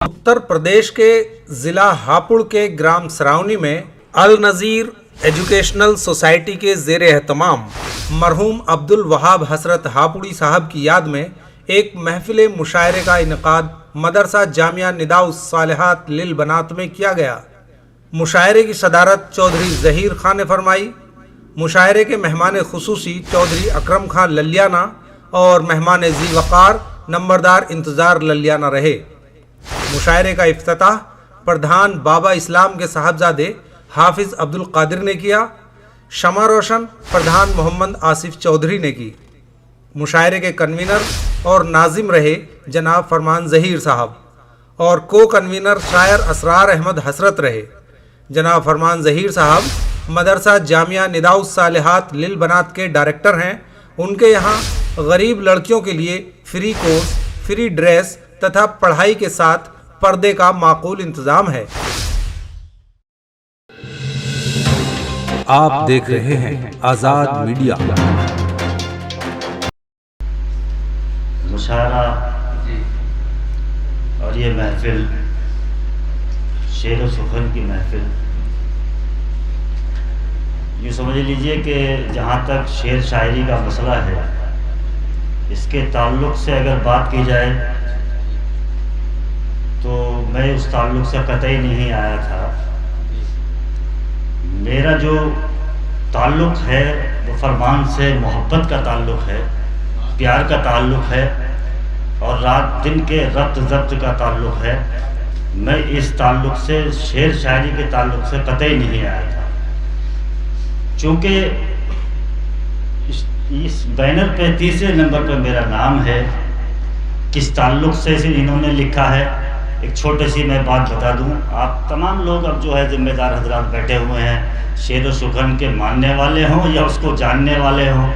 उत्तर प्रदेश के ज़िला हापुड़ के ग्राम सरावनी में अल नज़ीर एजुकेशनल सोसाइटी के ज़ेर एहतमाम मरहूम अब्दुल वहाब हसरत हापुड़ी साहब की याद में एक महफिल मुशायरे का इनकाद मदरसा जामिया निदाउस सालिहात लिल बनात में किया गया। मुशायरे की सदारत चौधरी ज़हीर खान ने फरमाई। मुशायरे के मेहमान खुसूसी चौधरी अकरम खान ललियाना और मेहमान जी वक़ार नंबरदार इंतज़ार ललियाना रहे। मुशायरे का इफ्तिताह प्रधान बाबा इस्लाम के साहबजादे हाफिज़ अब्दुल कादिर ने किया। शमा रोशन प्रधान मोहम्मद आसिफ चौधरी ने की। मुशायरे के कन्वीनर और नाजिम रहे जनाब फरमान ज़हीर साहब और को कन्वीनर शायर असरार अहमद हसरत रहे। जनाब फरमान ज़हीर साहब मदरसा जामिया निदाउस सालिहात लिल बनात के डायरेक्टर हैं। उनके यहाँ गरीब लड़कियों के लिए फ्री कोर्स, फ्री ड्रेस तथा पढ़ाई के साथ पर्दे का माकूल इंतजाम है। आप देख रहे हैं आज़ाद मीडिया। मुशायरा और ये महफिल शेर व सुखन की महफिल, यूँ समझ लीजिए कि जहाँ तक शेर शायरी का मसला है, इसके ताल्लुक़ से अगर बात की जाए तो मैं उस ताल्लुक़ से कतई नहीं आया था। मेरा जो ताल्लुक़ है वो फरमान से मोहब्बत का ताल्लुक़ है, प्यार का ताल्लुक़ है और रात दिन के रब्त ज़ब्त का ताल्लुक़ है। मैं इस ताल्लुक़ से शेर शायरी के ताल्लुक़ से कतई नहीं आया था। चूँकि इस बैनर पे तीसरे नंबर पर मेरा नाम है, किस ताल्लुक़ से इन्होंने लिखा है, एक छोटी सी मैं बात बता दूं। आप तमाम लोग अब जो है ज़िम्मेदार हजरात बैठे हुए हैं, शेर व सुखन के मानने वाले हों या उसको जानने वाले हों।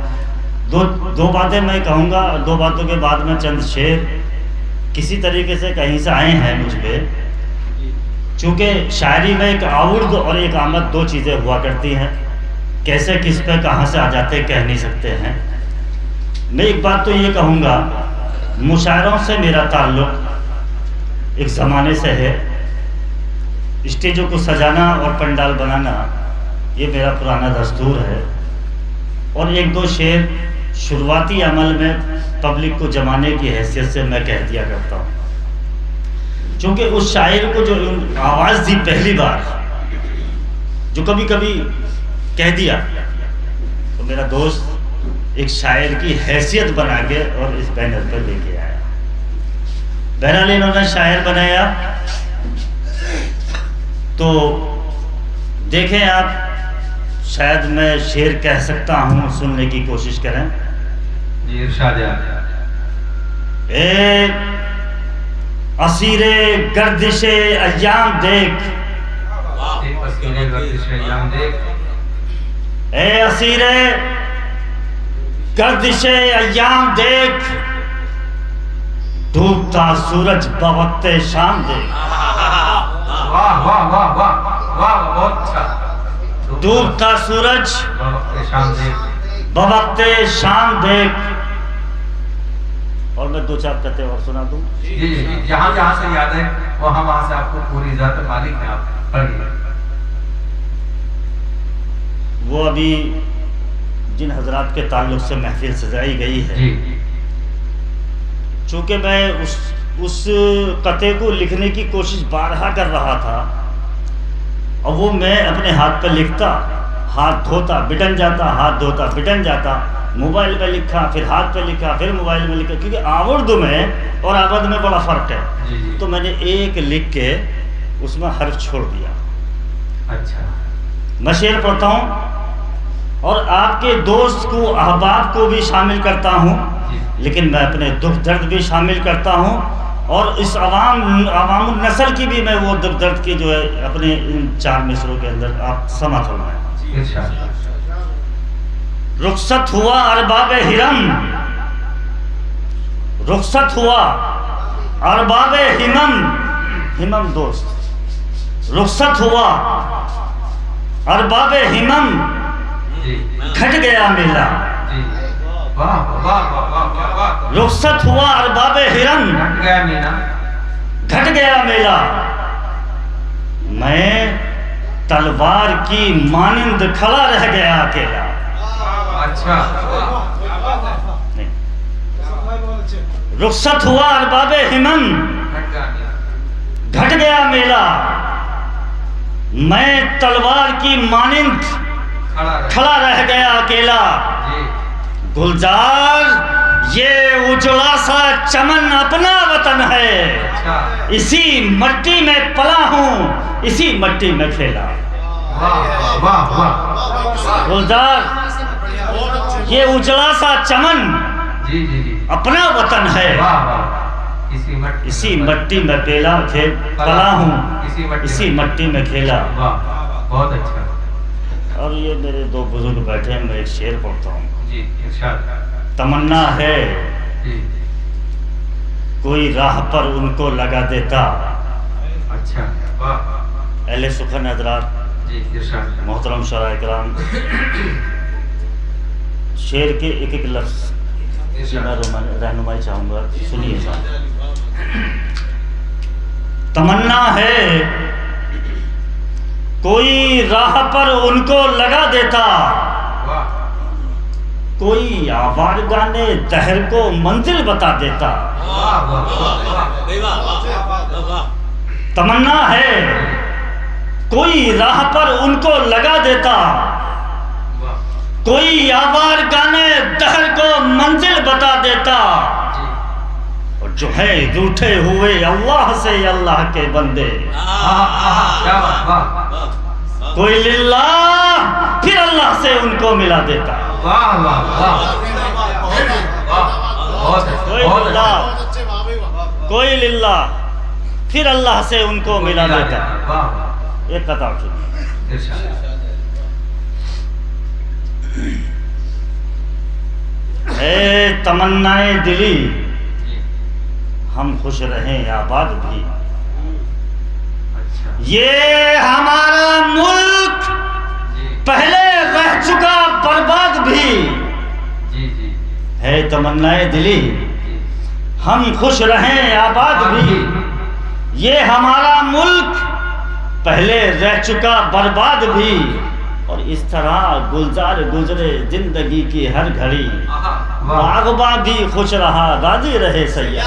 दो बातें मैं कहूँगा, दो बातों के बाद में चंद शेर किसी तरीके से कहीं से आए हैं मुझ पर। चूँकि शायरी में एक आउर्द और एक आमद दो चीज़ें हुआ करती हैं, कैसे किस पे कहाँ से आ जाते कह नहीं सकते हैं। मैं एक बात तो ये कहूँगा, मुशायरों से मेरा ताल्लुक़ एक ज़माने से है। स्टेजों को सजाना और पंडाल बनाना ये मेरा पुराना दस्तूर है। और एक दो शेर शुरुआती अमल में पब्लिक को जमाने की हैसियत से मैं कह दिया करता हूँ। क्योंकि उस शायर को जो आवाज़ दी पहली बार, जो कभी कभी कह दिया, तो मेरा दोस्त एक शायर की हैसियत बना के और इस बैनर पर लेके आया। बहरहाल इन्होंने शायर बनाया, तो देखें आप, शायद मैं शेर कह सकता हूँ, सुनने की कोशिश करें। जी इरशाद। ए असीरे गर्दिशे अय्याम देख, असीरे गर्दिशे अय्याम देख, ए असीरे गर्दिशे अय्याम देख, डूबता सूरज बवक्ते शाम देख। वाह वाह वाह वाह वाह, बहुत अच्छा। डूबता सूरज बवक्ते शाम देख, बवक्ते शाम देख। और मैं दो चार कते और सुना दूं। जी जी, जहाँ जहाँ से याद है वहाँ से आपको पूरी ज़ात मालिक है, आप पढ़िए। वो अभी जिन हजरात के ताल्लुक से महफिल सजाई गई है, जी, चूँकि मैं उस कते को लिखने की कोशिश बारहा कर रहा था, और वो मैं अपने हाथ पर लिखता, हाथ धोता बिटन जाता, हाथ धोता बिटन जाता, मोबाइल पे लिखा, फिर हाथ पे लिखा, फिर मोबाइल में लिखा, क्योंकि आवर्द में और आबद में बड़ा फ़र्क है। जी, जी। तो मैंने एक लिख के उसमें हर्फ छोड़ दिया। अच्छा, मैं शेर पढ़ता हूँ और आपके दोस्त को, अहबाब को भी शामिल करता हूँ, लेकिन मैं अपने दुख दर्द भी शामिल करता हूँ, और इस अवाम नस्ल की भी मैं वो दुख दर्द की जो है अपने इन चार मिसरों के अंदर आप समात फरमाएं। रुखसत हुआ अरबाब हिरम, रुखसत हुआ अरबाब हिमम, हिमम दोस्त, रुखसत हुआ अरबाब हिमम, घट गया मेला। वाह वाह वाह वाह वाह वाह, रुखसत हुआ अरबाब हिरम, घट गया मीना, घट गया मेला, मैं तलवार की मानिंद खड़ा रह गया अकेला। अच्छा नहीं, रुखसत हुआ अरबाबे हिमम, घट गया मेला, मैं तलवार की मानिंद खड़ा रह गया अकेला। गुलजार ये उजड़ा सा चमन अपना वतन है, इसी मट्टी में पला हूँ, इसी मट्टी में खेला। गुलजार ये उजड़ा सा चमन अपना वतन है, इसी मट्टी में पला हूँ, इसी मट्टी में खेला। बहुत अच्छा। और ये मेरे दो बुजुर्ग बैठे हैं, मैं एक शेर पढ़ता हूँ। जी इरशाद। तमन्ना है जी कोई राह पर उनको लगा देता। अच्छा वाह। अहले सुखन हजरात, जी इरशाद। मोहतरम शराए कराम, शेर के एक एक लफ्ज की मैं रहनुमाई चाहूँगा, सुनिए साहब। तमन्ना है कोई राह पर उनको लगा देता, कोई आवाज गाने दहर को मंजिल बता देता। तमन्ना है कोई राह पर उनको लगा देता, कोई आवाज गाने दहर को मंजिल बता देता। और जो है रूठे हुए अल्लाह से अल्लाह के बंदे, कोई लिल्लाह फिर अल्लाह से उनको मिला देता। वाह वाह वाह। कोई लिल्लाह फिर अल्लाह से उनको मिला देता। एक कतार सुनिए। ए तमन्नाए दिली, हम खुश रहें आबाद भी, ये हमारा मुल्क पहले रह चुका बर्बाद भी। है तमन्नाए दिली, हम खुश रहें आबाद भी, ये हमारा मुल्क पहले रह चुका बर्बाद भी। और इस तरह गुलजार गुजरे जिंदगी की हर घड़ी, बागबा भी खुश रहा राजी रहे सैया।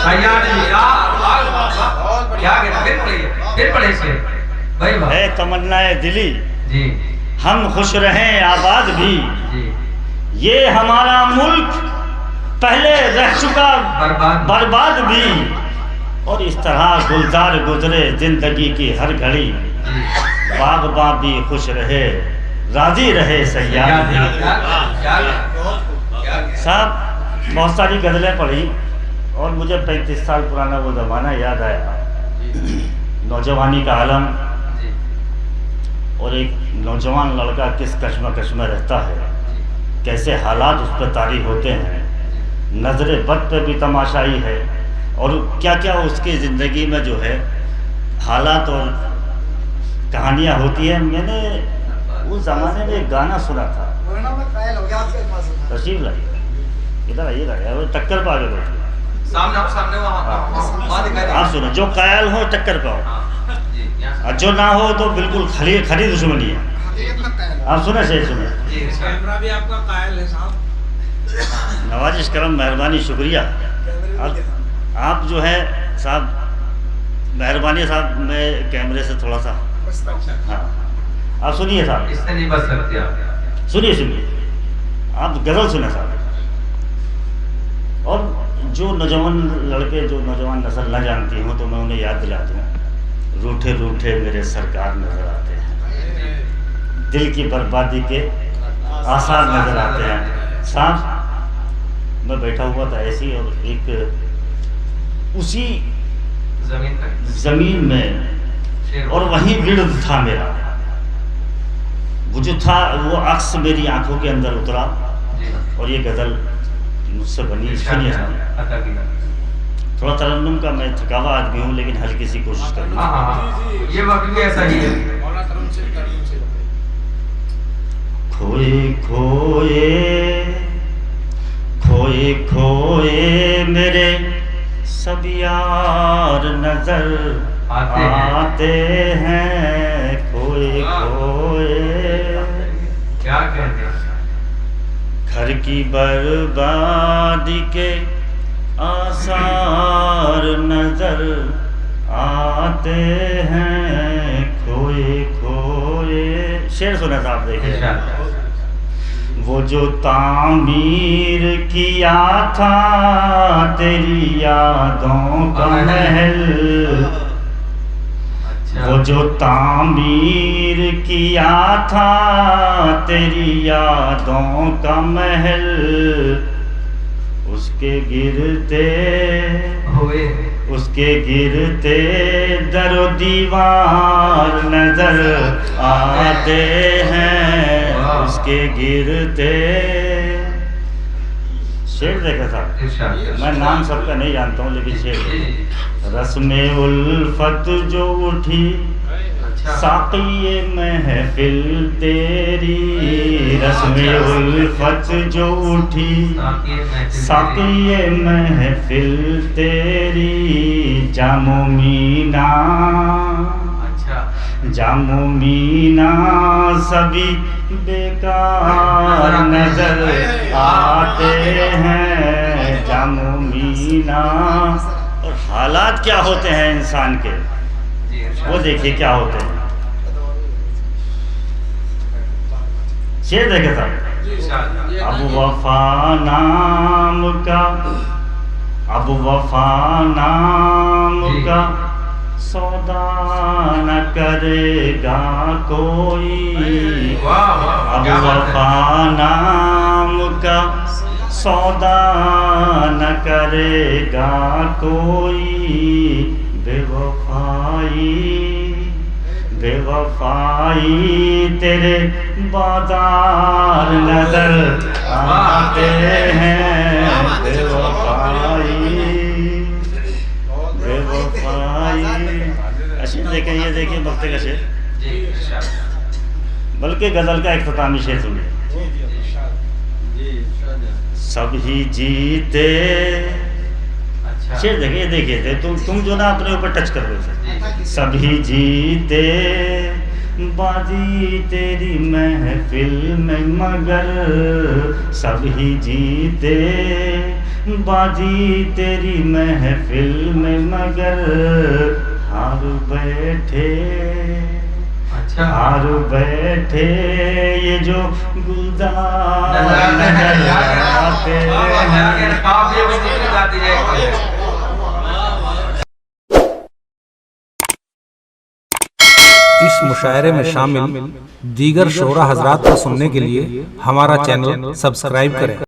है तमन्नाए दिली, हम खुश रहें आबाद भी, ये हमारा मुल्क पहले रह चुका बर्बाद भी। और इस तरह गुलजार गुजरे जिंदगी की हर घड़ी, बागबा भी खुश रहे राजी रहे सैयाद। साहब बहुत सारी गज़लें पढ़ी और मुझे 35 साल पुराना वो ज़माना याद आया, नौजवानी का आलम, और एक नौजवान लड़का किस कश्मकश में रहता है, कैसे हालात उस पर तारी होते हैं, नज़र बद पे भी तमाशाई है, और क्या क्या उसकी ज़िंदगी में जो है हालात और कहानियाँ होती हैं। मैंने उस ज़माने में एक गाना सुना था, तशरीफ लाइए, इधर आइएगा यार, टक्कर पा गए सामने आप सुनो, जो कायल हो टक्कर पाओ, और जो ना हो तो बिल्कुल खरी दुश्मनी है। आप सुने से सुने, कैमरा भी आपका कायल है साहब। नवाजिश करम, मेहरबानी, शुक्रिया। आप जो है साहब, मेहरबानी साहब, मैं कैमरे से थोड़ा सा, हाँ आप सुनिए साहब, इससे नहीं बच सकते आप। सुनिए आप गज़ल सुने साहब। और जो नौजवान लड़के, जो नौजवान नस्ल न जानती हो, तो मैं उन्हें याद दिलाता हूँ, रूठे रूठे मेरे सरकार नजर आते हैं, दिल की बर्बादी के आसार नजर आते हैं। साहब मैं बैठा हुआ था ऐसी, और एक उसी जमीन में, और वहीं विर्द था मेरा, वो जो था वो अक्स मेरी आंखों के अंदर उतरा, और ये गज़ल मुझसे बनी। सुनिए साहब, थोड़ा तरन्नुम का मैं थकावा आदमी हूँ, लेकिन हल्की सी कोशिश करूँगा। ये वक्त भी ऐसा ही है। खोए खोए खोए खोए मेरे सब यार नजर आते हैं खोए खोए। क्या कहते हैं? घर की बर्बादी के आसार नजर आते हैं खोए खोए। शेर सुना साहब देखिए। इंशाअल्लाह। वो जो तामीर किया था तेरी यादों का महल, अच्छा। वो जो तामीर किया था तेरी यादों का महल, उसके गिरते हुए उसके गिरते दरो दीवार नजर आते हैं उसके गिरते। शेर देखा था इंशाअल्लाह। मैं नाम सबका नहीं जानता हूँ लेकिन शेर जी। रस्मे उल्फत जो उठी अच्छा। साक़िए महफिल तेरी, रस्मे उल्फत जो उठी साक़िए महफिल तेरी, जामो मीना अच्छा। जामो मीना सभी बेकार नजर आते हैं जामो मीना। और हालात क्या होते हैं इंसान के जी, इंशाअल्लाह। वो देखिए क्या होते हैं। शेर देखे साहब। इंशाअल्लाह। अब वफा नाम का अब वफा नाम जी। का सौदा न करेगा कोई, वाह वाह, अब क्या बात है। वफा नाम का सौदा न करेगा कोई, बेवफाई बेवफाई तेरे बाजार नजर आते हैं, बेवफाई बेवफाई। शेर देखें, ये देखिए वक्त का शेर, जी, इंशाअल्लाह। बल्कि गजल का इख्तितामी शेर सुनिए। सभी जीते। अच्छा। शेर देखिए देखिए तुम जो ना अपने ऊपर टच कर रहे हो। जी। सभी जीते बाजी तेरी महफिल में मगर, सभी जीते बाजी तेरी महफिल में मगर, हार बैठे अच्छा। हार बैठे ये जो गुलजार नजर आते हैं। आप ये भी जिक्र गाती जाएगी। इस मुशायरे में शामिल दीगर शोरा हजरात को सुनने के लिए हमारा चैनल सब्सक्राइब करें।